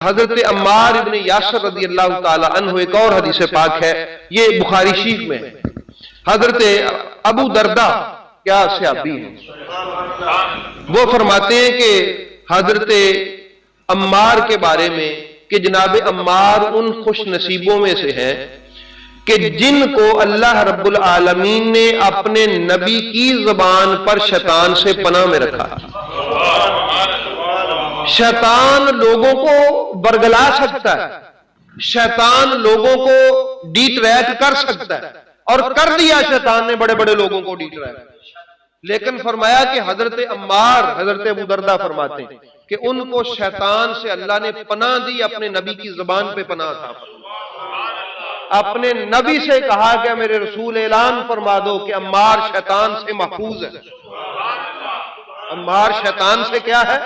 حضرت عمار ابن یاسر رضی اللہ تعالی عنہ ایک اور حدیث پاک ہے، یہ بخاری شریف میں ہے۔ حضرت ابو دردہ کیا صحابی ہیں، وہ فرماتے ہیں کہ حضرت عمار کے بارے میں کہ جناب عمار ان خوش نصیبوں میں سے ہیں کہ جن کو اللہ رب العالمین نے اپنے نبی کی زبان پر شیطان سے پناہ میں رکھا۔ شیطان لوگوں کو برگلا سکتا ہے، شیطان لوگوں کو ڈی ٹریک کر سکتا ہے، اور کر دیا شیطان نے بڑے بڑے لوگوں کو ڈی ٹریک، لیکن فرمایا کہ حضرت عمار، حضرت ابو دردہ فرماتے ہیں کہ ان کو شیطان سے اللہ نے پناہ دی، اپنے نبی کی زبان پہ پناہ تھا۔ اپنے نبی سے کہا کہ میرے رسول اعلان فرما دو کہ عمار شیطان سے محفوظ ہے۔ عمار شیطان سے کیا ہے؟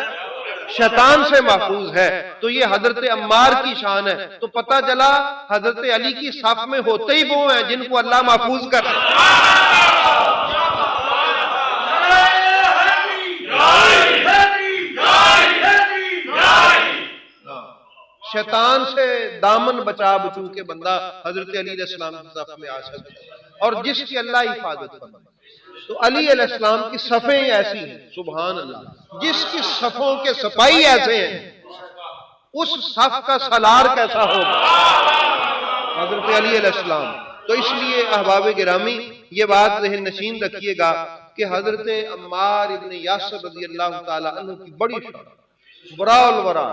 شیطان سے محفوظ ہے۔ تو یہ حضرت عمار کی شان ہے۔ تو پتہ چلا حضرت علی کی صف میں ہوتے ہی وہ ہیں جن کو اللہ محفوظ کر شیطان سے دامن بچا بچو کے بندہ حضرت علی علیہ السلام کی صف میں آ سکتا ہے، اور جس کی اللہ حفاظت فرمائے۔ تو علی علیہ السلام کی صفیں ایسی ہیں، سبحان اللہ، جس کی صفوں کے سپاہی ایسے ہیں، اس صف کا سالار کیسا ہوگا؟ حضرت علی علیہ السلام۔ تو اس لیے احباب گرامی یہ بات ذہن نشین رکھیے گا کہ حضرت عمار ابن یاسر رضی اللہ تعالی عنہ کی بڑی شان، برا الورا،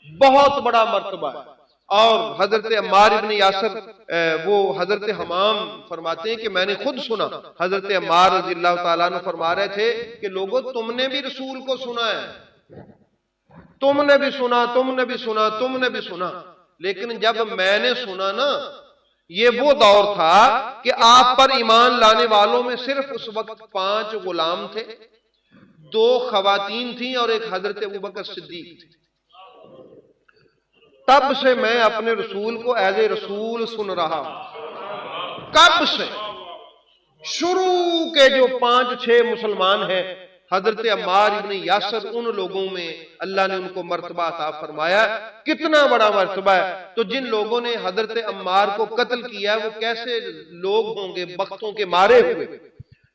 بہت بڑا مرتبہ ہے۔ اور حضرت عمار ابن یاسر وہ حضرت حمام فرماتے ہیں کہ میں نے خود سنا، حضرت عمار رضی اللہ تعالیٰ عنہ فرما رہے تھے کہ لوگوں تم نے بھی رسول کو سنا ہے، تم نے بھی سنا، تم نے بھی سنا، تم نے بھی سنا، لیکن جب میں نے سنا نا، یہ وہ دور تھا کہ آپ پر ایمان لانے والوں میں صرف اس وقت 5 غلام تھے، 2 خواتین تھیں اور ایک حضرت ابوبکر صدیق تھی۔ تب سے میں اپنے رسول کو ایز اے رسول سن رہا ہوں۔ کب سے؟ شروع کے جو 5-6 مسلمان ہیں، حضرت عمار ابن یاسر ان لوگوں میں اللہ نے ان کو مرتبہ عطا فرمایا۔ کتنا بڑا مرتبہ ہے! تو جن لوگوں نے حضرت عمار کو قتل کیا وہ کیسے لوگ ہوں گے؟ بختوں کے مارے ہوئے،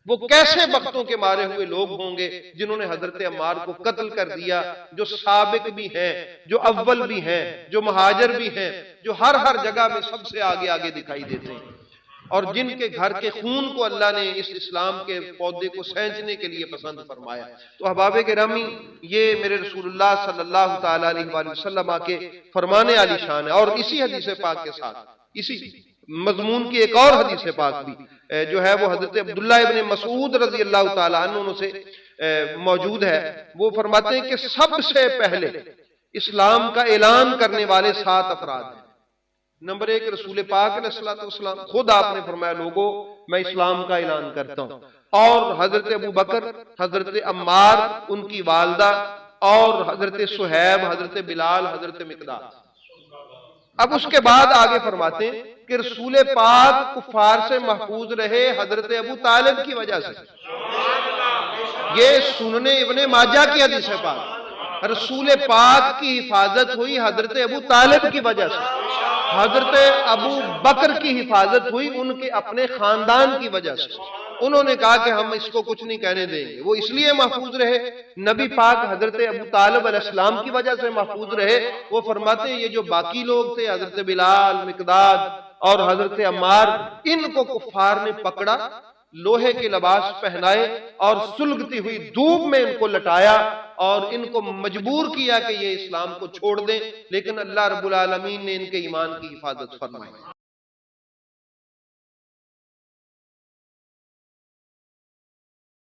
وہ کیسے بختوں کے مارے ہوئے لوگ ہوں گے جنہوں نے حضرت عمار کو قتل کر دیا، جو سابق بھی ہیں، جو اول بھی ہیں، جو مہاجر بھی ہیں، جو ہر جگہ میں سب سے آگے آگے دکھائی دیتے ہیں، اور جن کے گھر کے خون کو اللہ نے اس اسلام کے پودے کو سینچنے کے لیے پسند فرمایا۔ تو احباب گرامی یہ میرے رسول اللہ صلی اللہ تعالی علیہ وآلہ وسلم کے فرمانے والی شان ہے۔ اور اسی حدیث پاک کے ساتھ اسی مضمون کی ایک اور حدیث پاک بھی جو ہے وہ حضرت عبداللہ ابن مسعود رضی اللہ تعالیٰ عنہ سے موجود ہے۔ وہ فرماتے ہیں کہ سب سے پہلے اسلام کا اعلان کرنے والے 7 افراد ہیں۔ نمبر 1 رسول پاک علیہ السلام، خود آپ نے فرمایا لوگوں میں اسلام کا اعلان کرتا ہوں، اور حضرت ابوبکر، حضرت عمار، ان کی والدہ، اور حضرت صہیب، حضرت بلال، حضرت مقداد۔ اب اس کے بعد آگے فرماتے ہیں کہ رسول پاک کفار سے محفوظ رہے حضرت ابو طالب کی وجہ سے۔ یہ سنن ابن ماجہ کی حدیث پاک، رسول پاک کی حفاظت ہوئی حضرت ابو طالب کی وجہ سے، حضرت ابو بکر کی حفاظت ہوئی ان کے اپنے خاندان کی وجہ سے۔ انہوں نے کہا کہ ہم اس کو کچھ نہیں کہنے دیں گے، وہ اس لیے محفوظ رہے۔ نبی پاک حضرت ابو طالب علیہ السلام کی وجہ سے محفوظ رہے۔ وہ فرماتے ہیں یہ جو باقی لوگ تھے، حضرت بلال، مقداد اور حضرت عمار، ان کو کفار نے پکڑا، لوہے کے لباس پہنائے اور سلگتی ہوئی دھوپ میں ان کو لٹایا اور ان کو مجبور کیا کہ یہ اسلام کو چھوڑ دیں، لیکن اللہ رب العالمین نے ان کے ایمان کی حفاظت فرمائی۔